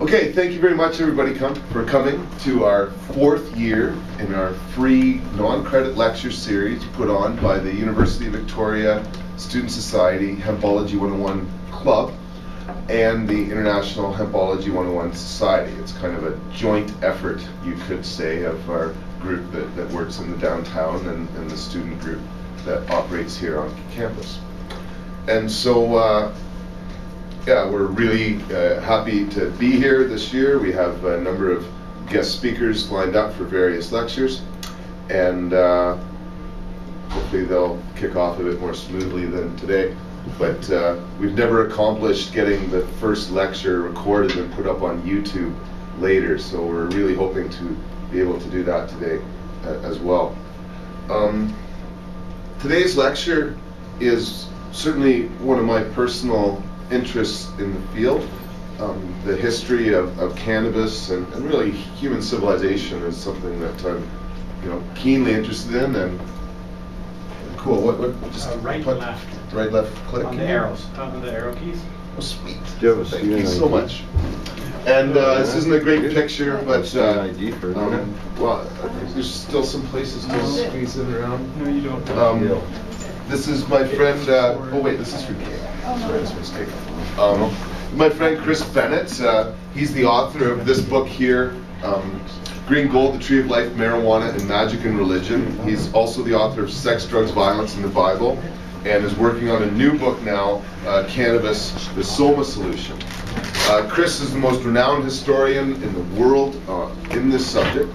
Okay, thank you very much everybody for coming to our 4th year in our free non-credit lecture series put on by the University of Victoria Student Society Hempology 101 Club and the International Hempology 101 Society. It's kind of a joint effort, you could say, of our group that works in the downtown and the student group that operates here on campus. And so yeah, we're really happy to be here this year. We have a number of guest speakers lined up for various lectures, and hopefully they'll kick off a bit more smoothly than today. But we've never accomplished getting the first lecture recorded and put up on YouTube later, so we're really hoping to be able to do that today as well. Today's lecture is certainly one of my personal interests in the field. The history of cannabis and really human civilization is something that I'm keenly interested in. And cool, what just right, left. Right, left, click? On the arrows, top of the arrow keys. Oh, sweet. Thank you so much. And this isn't a great picture, but well, I think there's still some places to squeeze it around. No, you don't. This is my friend, oh wait, this is for Kate. Sorry, that's a mistake. My friend Chris Bennett, he's the author of this book here, Green Gold, The Tree of Life, Marijuana, and Magic and Religion. He's also the author of Sex, Drugs, Violence, and the Bible, and is working on a new book now, Cannabis, The Soma Solution. Chris is the most renowned historian in the world in this subject.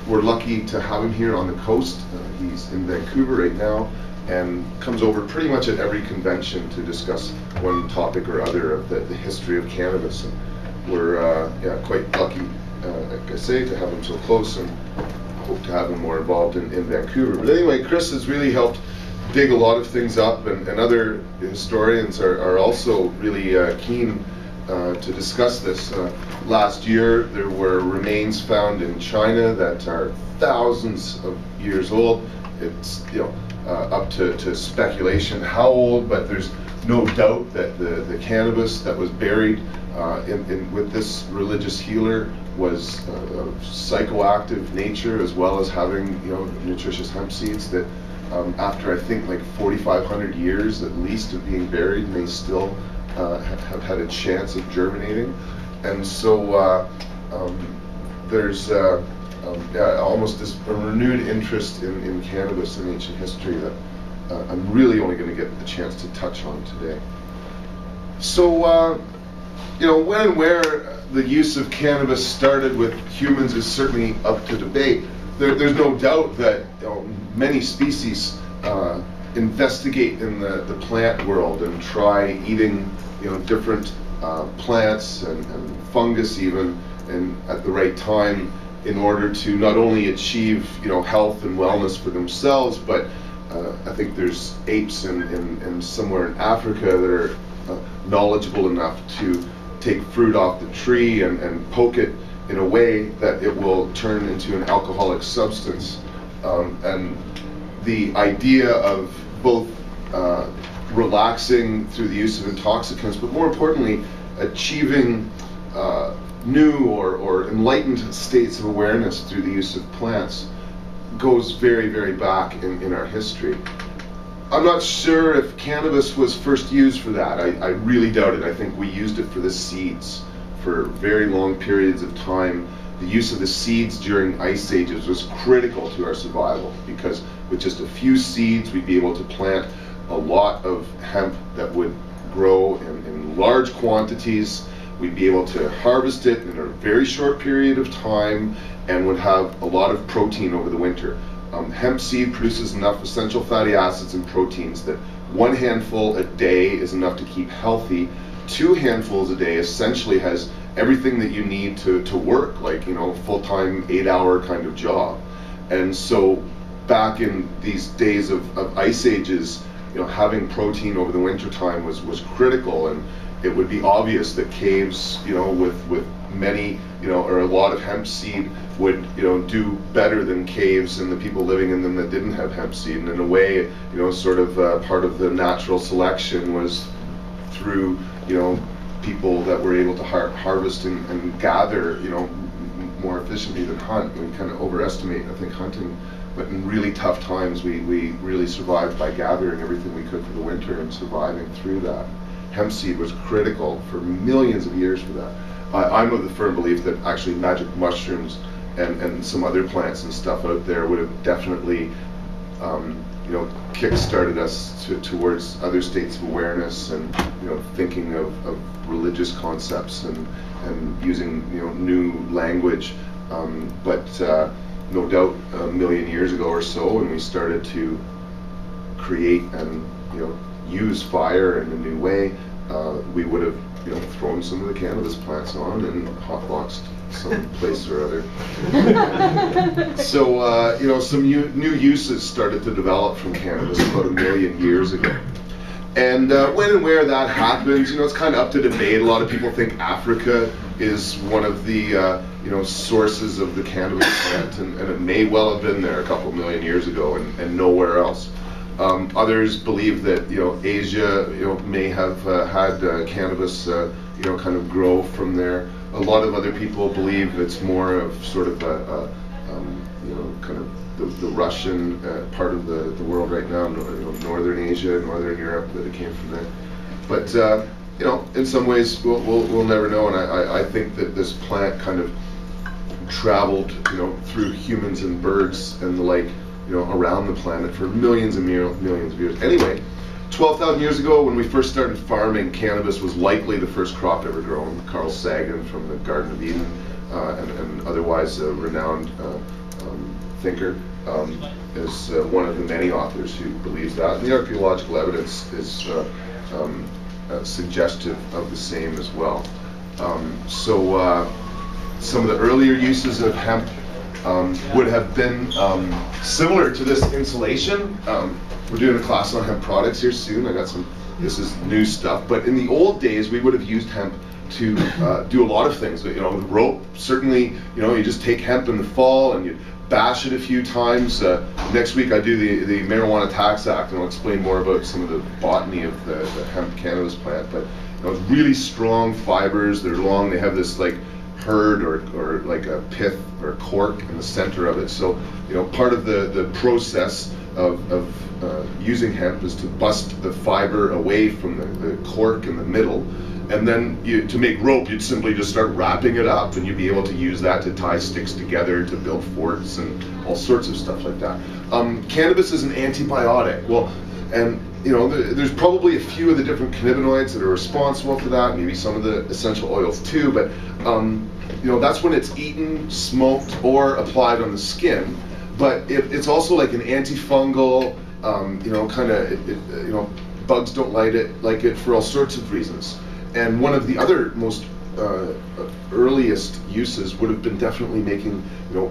We're lucky to have him here on the coast. He's in Vancouver right now, and comes over pretty much at every convention to discuss one topic or other of the history of cannabis. And we're yeah, quite lucky, like I say, to have him so close, and hope to have him more involved in Vancouver. But anyway, Chris has really helped dig a lot of things up, and other historians are also really keen to discuss this. Last year there were remains found in China that are thousands of years old. It's up to speculation how old, but there's no doubt that the cannabis that was buried with this religious healer was of psychoactive nature, as well as having nutritious hemp seeds that after I think like 4,500 years at least of being buried, may still have had a chance of germinating. And so there's almost this a renewed interest in cannabis in ancient history that I'm really only going to get the chance to touch on today. So, when and where the use of cannabis started with humans is certainly up to debate. There's no doubt that many species investigate in the plant world and try eating different plants and fungus even, and at the right time, in order to not only achieve health and wellness for themselves, but I think there's apes in somewhere in Africa that are knowledgeable enough to take fruit off the tree and poke it in a way that it will turn into an alcoholic substance. And the idea of both relaxing through the use of intoxicants, but more importantly, achieving new or enlightened states of awareness through the use of plants goes very, very back in our history. I'm not sure if cannabis was first used for that. I really doubt it. I think we used it for the seeds for very long periods of time. The use of the seeds during ice ages was critical to our survival, because with just a few seeds we'd be able to plant a lot of hemp that would grow in large quantities. We'd be able to harvest it in a very short period of time and would have a lot of protein over the winter. Hemp seed produces enough essential fatty acids and proteins that 1 handful a day is enough to keep healthy. 2 handfuls a day essentially has everything that you need to work, like full-time 8-hour kind of job. And so back in these days of ice ages, having protein over the winter time was critical, and it would be obvious that caves, with many, or a lot of hemp seed would, do better than caves and the people living in them that didn't have hemp seed. And in a way, sort of part of the natural selection was through, people that we're able to harvest and gather, more efficiently than hunt. We kind of overestimate, I think, hunting, but in really tough times, we really survived by gathering everything we could for the winter and surviving through that. Hemp seed was critical for millions of years for that. I'm of the firm belief that actually magic mushrooms and some other plants and stuff out there would have definitely, kick-started us towards other states of awareness and, thinking of religious concepts and using, new language. But no doubt a million years ago or so, when we started to create and, use fire in a new way, we would have, thrown some of the cannabis plants on and hotboxed some place or other. So, some new uses started to develop from cannabis about a million years ago. And when and where that happens, it's kind of up to debate. A lot of people think Africa is one of the, sources of the cannabis plant, and it may well have been there a couple million years ago and nowhere else. Others believe that, Asia, may have had cannabis, kind of grow from there. A lot of other people believe it's more of sort of kind of the Russian part of the world right now, Northern Asia, Northern Europe, that it came from there. But in some ways we'll never know, and I think that this plant kind of traveled, through humans and birds and the like, around the planet for millions and millions of years. Anyway, 12,000 years ago, when we first started farming, cannabis was likely the first crop ever grown. Carl Sagan from the Garden of Eden, and otherwise a renowned thinker, is one of the many authors who believes that. And the archaeological evidence is suggestive of the same as well. So some of the earlier uses of hemp would have been similar to this insulation. We're doing a class on hemp products here soon. This is new stuff, but in the old days we would have used hemp to do a lot of things. Rope, certainly, you just take hemp in the fall and you bash it a few times. Next week I do the Marijuana Tax Act, and I'll explain more about some of the botany of the hemp cannabis plant. But really strong fibers, they're long, they have this like hurd or like a pith or cork in the center of it. So part of the process of using hemp is to bust the fiber away from the cork in the middle, and then to make rope you'd simply just start wrapping it up, and you'd be able to use that to tie sticks together to build forts and all sorts of stuff like that. Cannabis is an antibiotic. Well, and there's probably a few of the different cannabinoids that are responsible for that, maybe some of the essential oils too, but that's when it's eaten, smoked, or applied on the skin. But it's also like an antifungal, bugs don't like it for all sorts of reasons. And one of the other most earliest uses would have been definitely making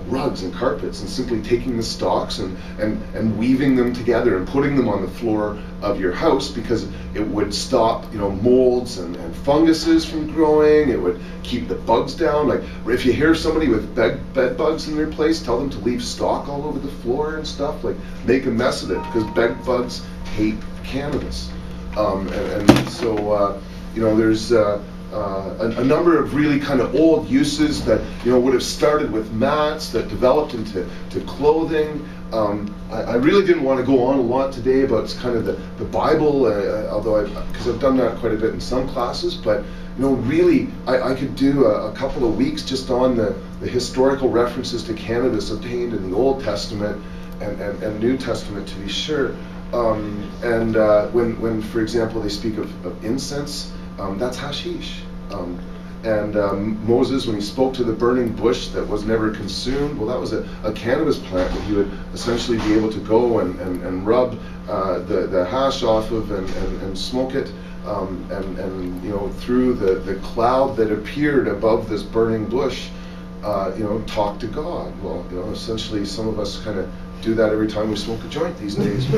rugs and carpets, and simply taking the stalks and weaving them together and putting them on the floor of your house, because it would stop molds and funguses from growing. It would keep the bugs down. Like if you hear somebody with bed bugs in their place, tell them to leave stalk all over the floor and stuff. Like make a mess of it, because bed bugs hate cannabis. And so there's a number of really kind of old uses that would have started with mats that developed into clothing. I really didn't want to go on a lot today about kind of the Bible, although because I've done that quite a bit in some classes, but really I could do a couple of weeks just on the historical references to cannabis obtained in the Old Testament and New Testament, to be sure. And when for example they speak of incense, that's hashish. Moses, when he spoke to the burning bush that was never consumed, well, that was a cannabis plant that he would essentially be able to go and rub the hash off of and smoke it, and through the cloud that appeared above this burning bush, talk to God. Well, essentially some of us kind of do that every time we smoke a joint these days.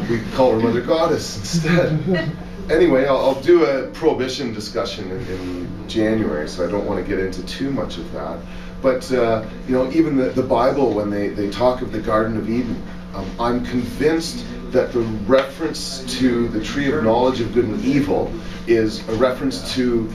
We call her Mother Goddess instead. Anyway, I'll do a prohibition discussion in January, so I don't want to get into too much of that. But even the Bible, when they talk of the Garden of Eden, I'm convinced that the reference to the tree of knowledge of good and evil is a reference to